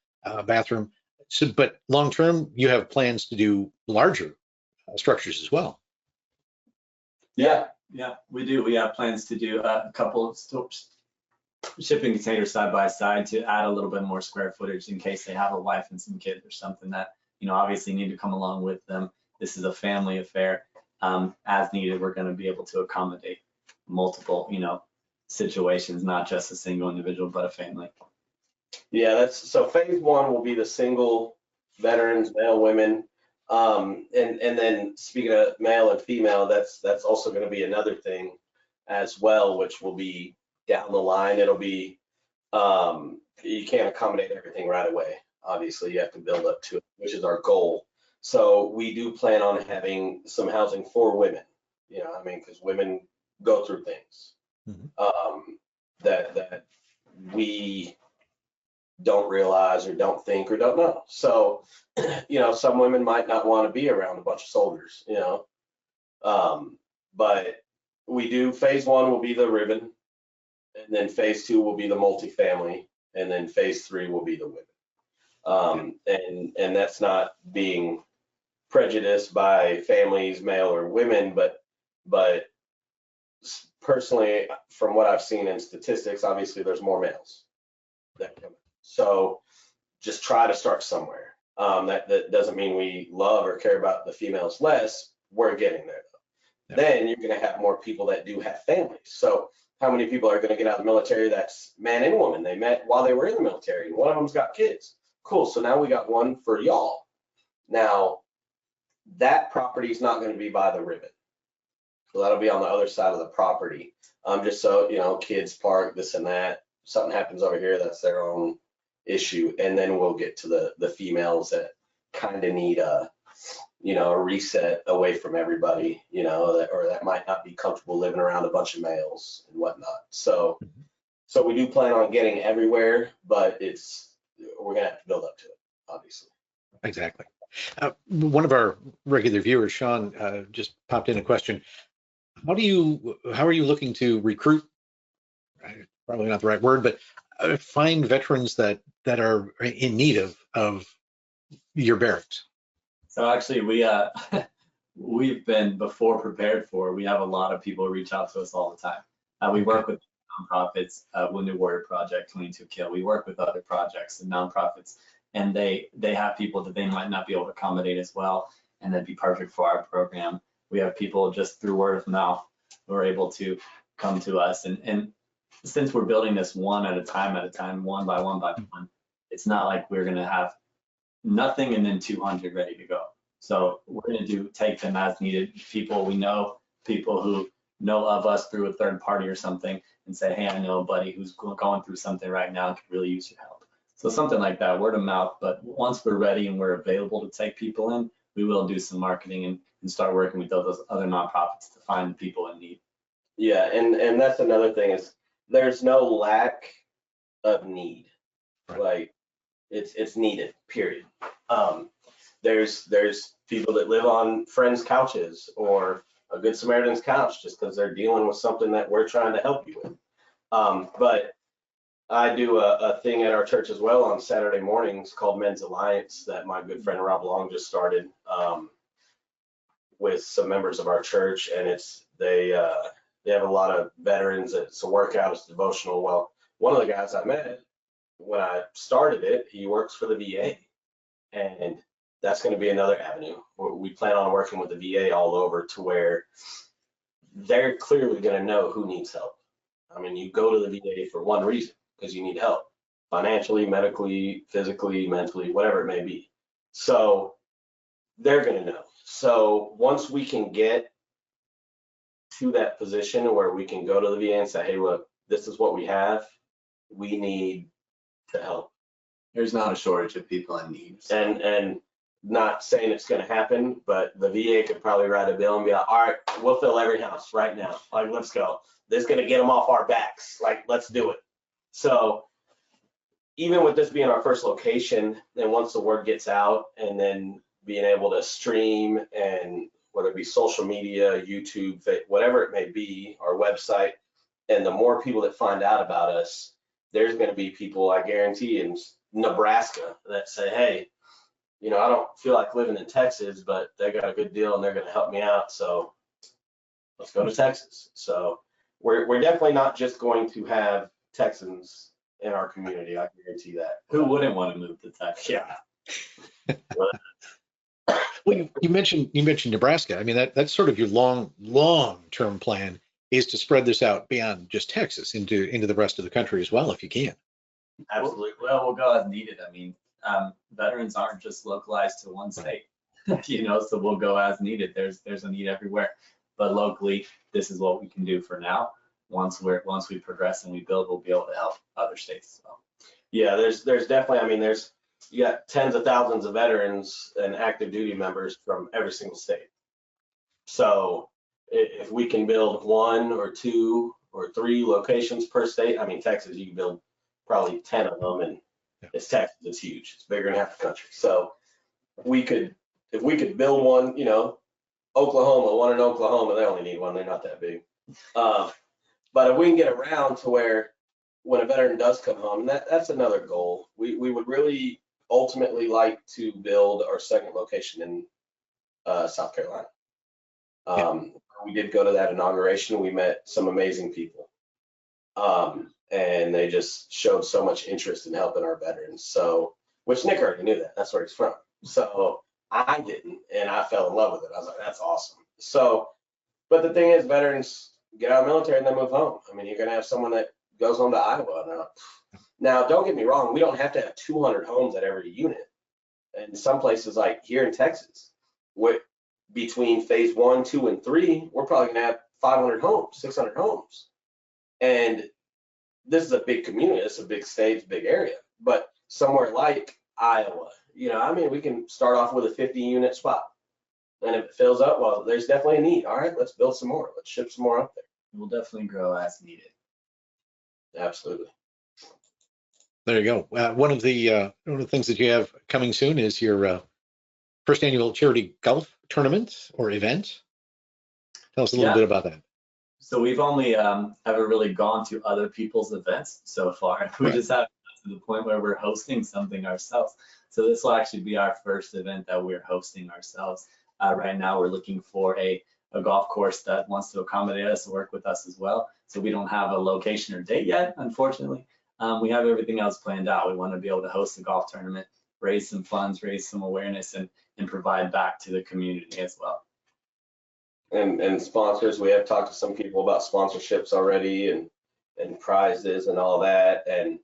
bathroom. So, but long term, you have plans to do larger structures as well. Yeah, we do. We have plans to do a couple of shipping containers side by side to add a little bit more square footage in case they have a wife and some kids or something that, you know, obviously need to come along with them. This is a family affair. As needed, we're going to be able to accommodate multiple, you know, situations, not just a single individual, but a family. Yeah, so phase 1 will be the single veterans, male, women. And then speaking of male and female, that's also going to be another thing as well, which will be down the line. It'll be, you can't accommodate everything right away. Obviously, you have to build up to it, which is our goal. So we do plan on having some housing for women, you know, I mean, because women go through things that we don't realize or don't think or don't know. So, you know, some women might not want to be around a bunch of soldiers, you know. But we do, phase 1 will be the ribbon, and then phase 2 will be the multifamily, and then phase 3 will be the women. And that's not being prejudiced by families, male or women, but personally, from what I've seen in statistics, obviously there's more males that come in. So just try to start somewhere. That doesn't mean we love or care about the females less. We're getting there though. Yeah. Then you're going to have more people that do have families. So how many people are going to get out of the military that's man and woman? They met while they were in the military, and one of them's got kids. Cool. So now we got one for y'all. Now that property is not going to be by the ribbon. So that'll be on the other side of the property. Just so, you know, kids park, this and that. Something happens over here, that's their own issue. And then we'll get to the females that kind of need a, you know, a reset away from everybody, you know, that might not be comfortable living around a bunch of males and whatnot. So we do plan on getting everywhere, but we're gonna have to build up to it, obviously. Exactly. One of our regular viewers, Sean, just popped in a question. How are you looking to recruit? Probably not the right word, but find veterans that are in need of your barracks. So actually, we've been before prepared for. We have a lot of people reach out to us all the time. We work with nonprofits, Wounded Warrior Project, 22 Kill. We work with other projects and nonprofits, and they have people that they might not be able to accommodate as well, and that'd be perfect for our program. We have people just through word of mouth who are able to come to us, and since we're building this one at a time, one by one, it's not like we're gonna have nothing and then 200 ready to go. So we're gonna take them as needed. People we know, people who know of us through a third party or something, and say, hey, I know a buddy who's going through something right now and could really use your help. So something like that, word of mouth. But once we're ready and we're available to take people in, we will do some marketing and start working with those other nonprofits to find people in need. Yeah, and that's another thing is there's no lack of need. Right. Like it's needed, period. There's people that live on friends' couches or a Good Samaritan's couch just because they're dealing with something that we're trying to help you with. But I do a thing at our church as well on Saturday mornings called Men's Alliance that my good friend Rob Long just started with some members of our church, and they have a lot of veterans. It's a workout, it's devotional. Well, one of the guys I met when I started it, he works for the VA, and that's going to be another avenue. We plan on working with the VA all over to where they're clearly going to know who needs help. I mean, you go to the VA for one reason, because you need help financially, medically, physically, mentally, whatever it may be. So they're going to know. So once we can get to that position where we can go to the VA and say, hey, look, this is what we have. We need to help. There's not a shortage of people in need. So. And not saying it's going to happen, but the VA could probably write a bill and be like, all right, we'll fill every house right now. Like, let's go. This is going to get them off our backs. Like, let's do it. So even with this being our first location, and once the word gets out, and then being able to stream, and whether it be social media, YouTube, whatever it may be, our website, and the more people that find out about us, there's going to be people, I guarantee, in Nebraska that say, hey, you know, I don't feel like living in Texas, but they got a good deal and they're going to help me out. So let's go to Texas. So we're definitely not just going to have Texans in our community. I guarantee that. Who wouldn't want to move to Texas? Yeah. Well, you mentioned Nebraska. I mean, that's sort of your long-term plan is to spread this out beyond just Texas into the rest of the country as well, if you can. Absolutely. Well, we'll go as needed. I mean, veterans aren't just localized to one state, you know, so we'll go as needed. There's a need everywhere, but locally, this is what we can do for now. Once we progress and we build, we'll be able to help other states as well. Yeah, there's definitely, I mean, you got tens of thousands of veterans and active duty members from every single state. So if we can build 1 or 2 or 3 locations per state, I mean, Texas, you can build probably 10 of them, and it's Texas, it's huge. It's bigger than half the country. So if we could build one, you know, one in Oklahoma, they only need one. They're not that big. But if we can get around to where when a veteran does come home, and that's another goal, we would really ultimately like to build our second location in South Carolina. We did go to that inauguration. We met some amazing people. And they just showed so much interest in helping our veterans. So, which Nick already knew that. That's where he's from. So I didn't, and I fell in love with it. I was like, that's awesome. So, but the thing is, veterans get out of the military and then move home. I mean, you're going to have someone that goes home to Iowa. Now, don't get me wrong. We don't have to have 200 homes at every unit. And some places like here in Texas, between phase 1, 2, and 3, we're probably going to have 500 homes, 600 homes. And this is a big community, it's a big state, it's a big area, but somewhere like Iowa, you know, I mean, we can start off with a 50-unit spot. And if it fills up, well, there's definitely a need. All right, let's build some more. Let's ship some more up there. We'll definitely grow as needed. Absolutely. There you go. One of the things that you have coming soon is your first annual charity golf tournament or event. Tell us a little bit about that. So we've only ever really gone to other people's events so far. We just haven't got to the point where we're hosting something ourselves. So this will actually be our first event that we're hosting ourselves. Right now we're looking for a golf course that wants to accommodate us and work with us as well. So we don't have a location or date yet, unfortunately. We have everything else planned out. We want to be able to host a golf tournament, raise some funds, raise some awareness, and provide back to the community as well. And sponsors, we have talked to some people about sponsorships already and prizes and all that. And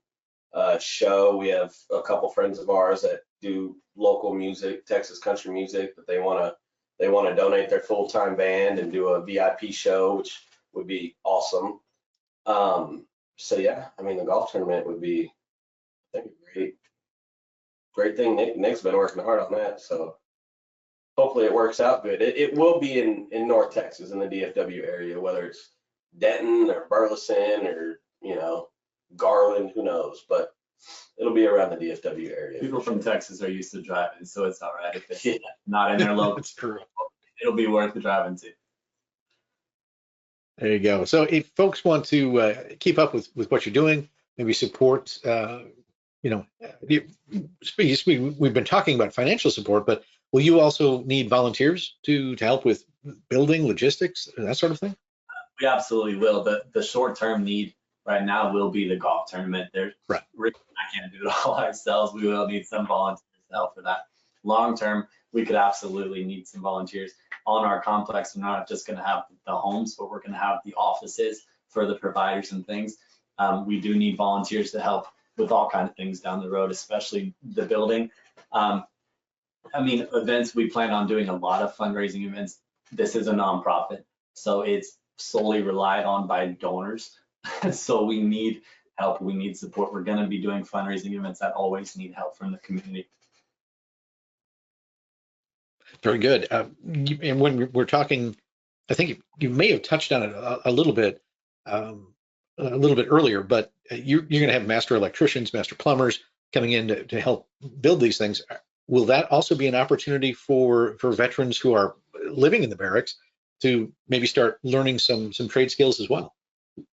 show, we have a couple friends of ours that do local music, Texas country music, that they want to donate their full-time band and do a VIP show, which would be awesome. So yeah, I mean, the golf tournament would be, I think, a great thing. Nick's been working hard on that, so hopefully it works out good. It will be in North Texas, in the DFW area, whether it's Denton or Burleson or you know, Garland, who knows, but it'll be around the DFW area. People from Texas are used to driving, so it's all right if it's Yeah. not in their local. That's true. It'll be worth the driving to. There you go. So if folks want to keep up with what you're doing, maybe support, you know, we've been talking about financial support, but will you also need volunteers to help with building, logistics, that sort of thing? We absolutely will. The short-term need right now will be the golf tournament. There's Right. I can't do it all ourselves. We will need some volunteers to help for that. Long-term, we could absolutely need some volunteers on our complex. We're not just going to have the homes, but we're going to have the offices for the providers and things. We do need volunteers to help with all kinds of things down the road, especially the building. I mean, events, we plan on doing a lot of fundraising events. This is a nonprofit, so it's solely relied on by donors. So we need help, we need support. We're going to be doing fundraising events that always need help from the community. Very good. And when we're talking, I think you may have touched on it a little bit earlier, but you're going to have master electricians, master plumbers coming in to help build these things. Will that also be an opportunity for veterans who are living in the barracks to maybe start learning some trade skills as well?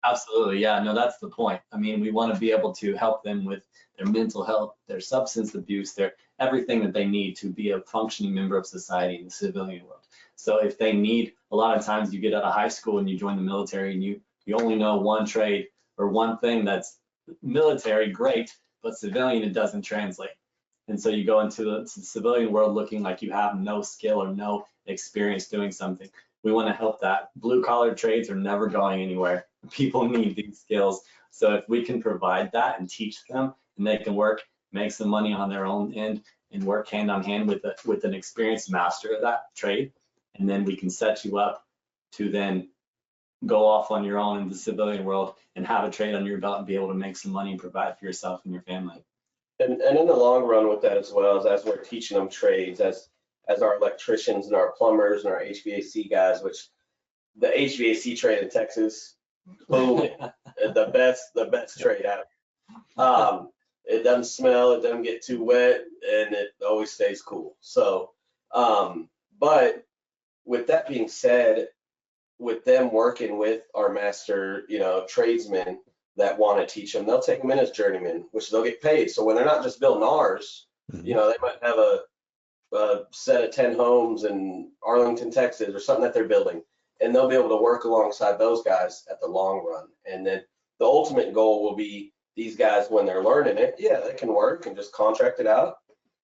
Absolutely, yeah, no, that's the point. I mean, we want to be able to help them with their mental health, their substance abuse, their everything that they need to be a functioning member of society in the civilian world. So if they need, a lot of times you get out of high school and you join the military and you only know one trade or one thing that's military, great, but civilian, it doesn't translate. And so you go into the civilian world looking like you have no skill or no experience doing something. We want to help that. Blue collar trades are never going anywhere. People need these skills. So if we can provide that and teach them, and they can work, make some money on their own end and work hand on hand with an experienced master of that trade, and then we can set you up to then go off on your own in the civilian world and have a trade on your belt and be able to make some money and provide for yourself and your family. And in the long run with that as well, as we're teaching them trades, as our electricians and our plumbers and our HVAC guys, which the HVAC trade in Texas, boom, the best trade out. It doesn't smell, it doesn't get too wet, and it always stays cool. So, but with that being said, with them working with our master, you know, tradesmen that want to teach them, they'll take them in as journeymen, which they'll get paid. So when they're not just building ours, you know, they might have a set of 10 homes in Arlington, Texas, or something that they're building, and they'll be able to work alongside those guys at the long run. And then the ultimate goal will be these guys, when they're learning it, yeah, they can work and just contract it out,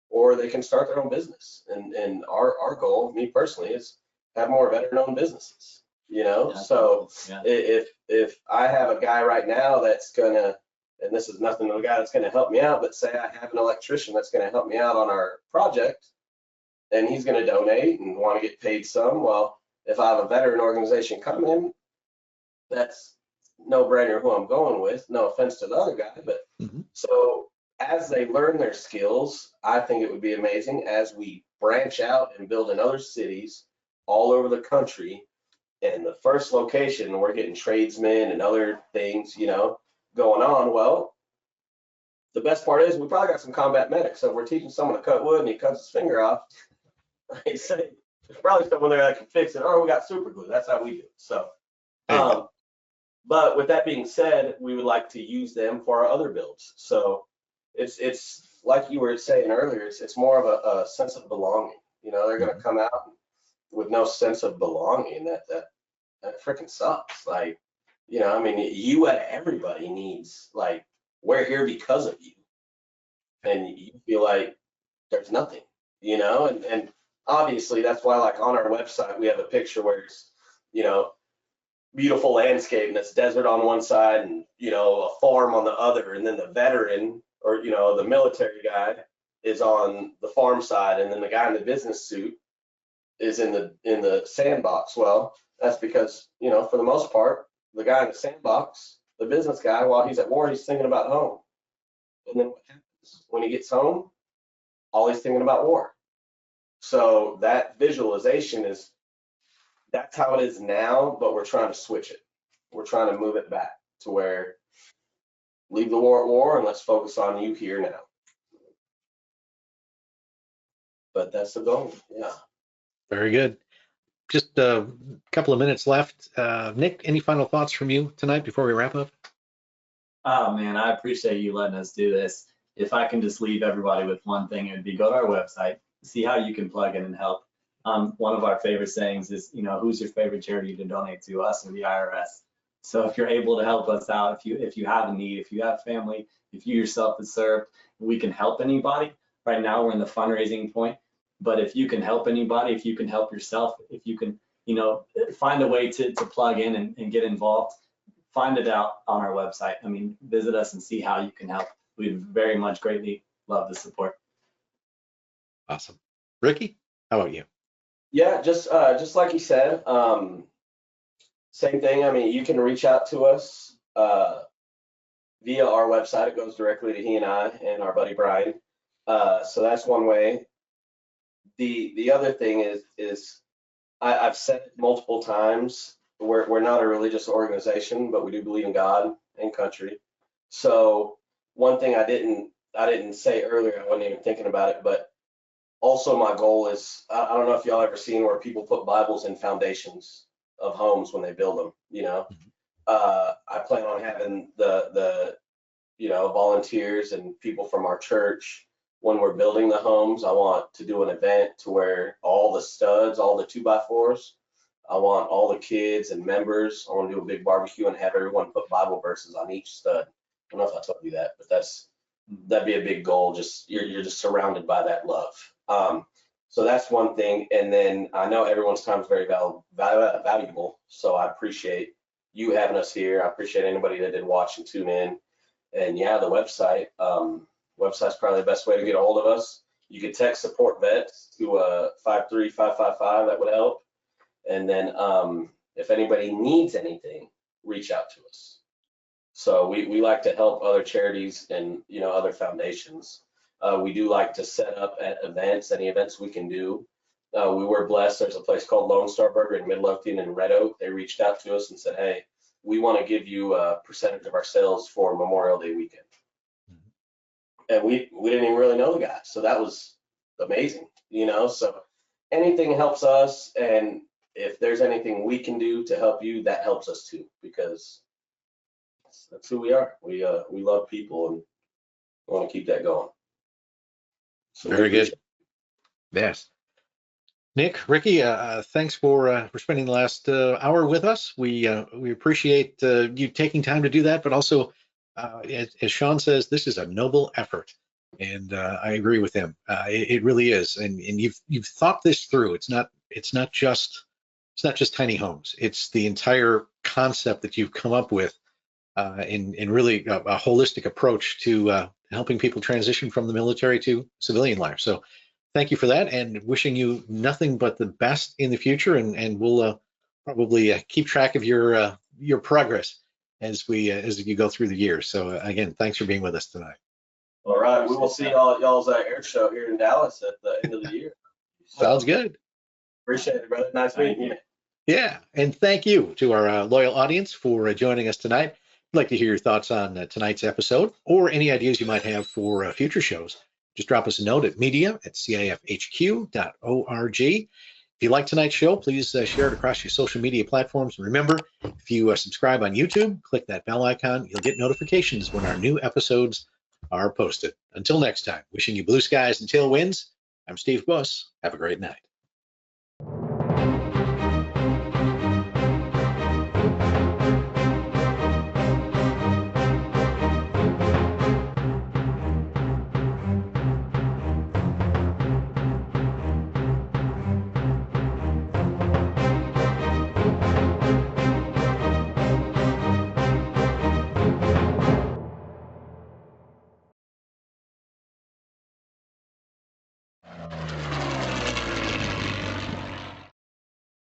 or they can start their own business. And our goal, me personally, is have more veteran-owned businesses, you know? Yeah, so yeah. If I have a guy right now that's gonna, and this is nothing to the guy that's gonna help me out, but say I have an electrician that's gonna help me out on our project, and he's gonna donate and wanna get paid some, well, if I have a veteran organization coming in, that's no-brainer who I'm going with. No offense to the other guy, but so as they learn their skills, I think it would be amazing as we branch out and build in other cities all over the country. And the first location, we're getting tradesmen and other things, you know, going on. Well, the best part is we probably got some combat medics. So if we're teaching someone to cut wood and he cuts his finger off, I say there's probably someone there that can fix it. Or we got super glue. That's how we do it. So, but with that being said, we would like to use them for our other builds. So it's like you were saying earlier, it's more of a sense of belonging. You know, they're going to come out with no sense of belonging. That freaking sucks. Like, you know, I mean, everybody needs, like, we're here because of you. And you feel like there's nothing, you know, and obviously that's why, like, on our website, we have a picture where it's, you know, beautiful landscape and it's desert on one side and, you know, a farm on the other, and then the veteran or, you know, the military guy is on the farm side, and then the guy in the business suit is in the sandbox. Well, that's because, you know, for the most part, the guy in the sandbox, the business guy, while he's at war, he's thinking about home. And then what happens when he gets home? All he's thinking about war. So that visualization that's how it is now, but we're trying to switch it. We're trying to move it back to where leave the war at war and let's focus on you here now. But that's the goal. Yeah. Very good. Just a couple of minutes left. Nick, any final thoughts from you tonight before we wrap up? Oh man, I appreciate you letting us do this. If I can just leave everybody with one thing, it would be go to our website, see how you can plug in and help. One of our favorite sayings is, who's your favorite charity to donate to, us or the IRS? So if you're able to help us out, if you have a need, if you have family, if you yourself is served, we can help anybody. Right now we're in the fundraising point, but if you can help anybody, if you can help yourself, if you can, find a way to plug in and get involved, find it out on our website. I mean, visit us and see how you can help. We'd very much greatly love the support. Awesome. Ricky, how about you? Yeah, just like you said, same thing. I mean, you can reach out to us via our website. It goes directly to he and I and our buddy Brian. So that's one way. The other thing is I've said it multiple times. We're not a religious organization, but we do believe in God and country. So one thing I didn't say earlier, I wasn't even thinking about it, but also my goal is, I don't know if y'all ever seen where people put Bibles in foundations of homes when they build them, I plan on having the volunteers and people from our church, when we're building the homes, I want to do an event to where all the studs, all the 2x4s, I want all the kids and members, I want to do a big barbecue and have everyone put Bible verses on each stud. I don't know if I told you that, but that'd be a big goal. Just you're just surrounded by that love. So that's one thing. And then I know everyone's time is very valuable. So I appreciate you having us here. I appreciate anybody that did watch and tune in. And yeah, the website, website's probably the best way to get a hold of us. You could text support vets to 53555. That would help. And then if anybody needs anything, reach out to us. So we like to help other charities and other foundations. We do like to set up at events, any events we can do. We were blessed. There's a place called Lone Star Burger in Midlothian and Red Oak. They reached out to us and said, hey, we want to give you a percentage of our sales for Memorial Day weekend. And we didn't even really know the guy. So that was amazing, so anything helps us. And if there's anything we can do to help you, that helps us too, because that's who we are. We love people and want to keep that going. So very good. Yes. Nick, Ricky, thanks for spending the last hour with us. We appreciate you taking time to do that, but also, as Sean says, this is a noble effort, and I agree with him. It really is, and you've thought this through. It's not just tiny homes. It's the entire concept that you've come up with in really a holistic approach to helping people transition from the military to civilian life. So thank you for that, and wishing you nothing but the best in the future. And we'll probably keep track of your progress as you go through the years. So again, thanks for being with us tonight. All right, we will see y'all's air show here in Dallas at the end of the year. Sounds good. Appreciate it, brother. Nice meeting you. Yeah, and thank you to our loyal audience for joining us tonight. I'd like to hear your thoughts on tonight's episode, or any ideas you might have for future shows. Just drop us a note at media@cafhq.org. If you like tonight's show, please share it across your social media platforms. And remember, if you subscribe on YouTube, click that bell icon. You'll get notifications when our new episodes are posted. Until next time, wishing you blue skies and tailwinds, I'm Steve Buss. Have a great night.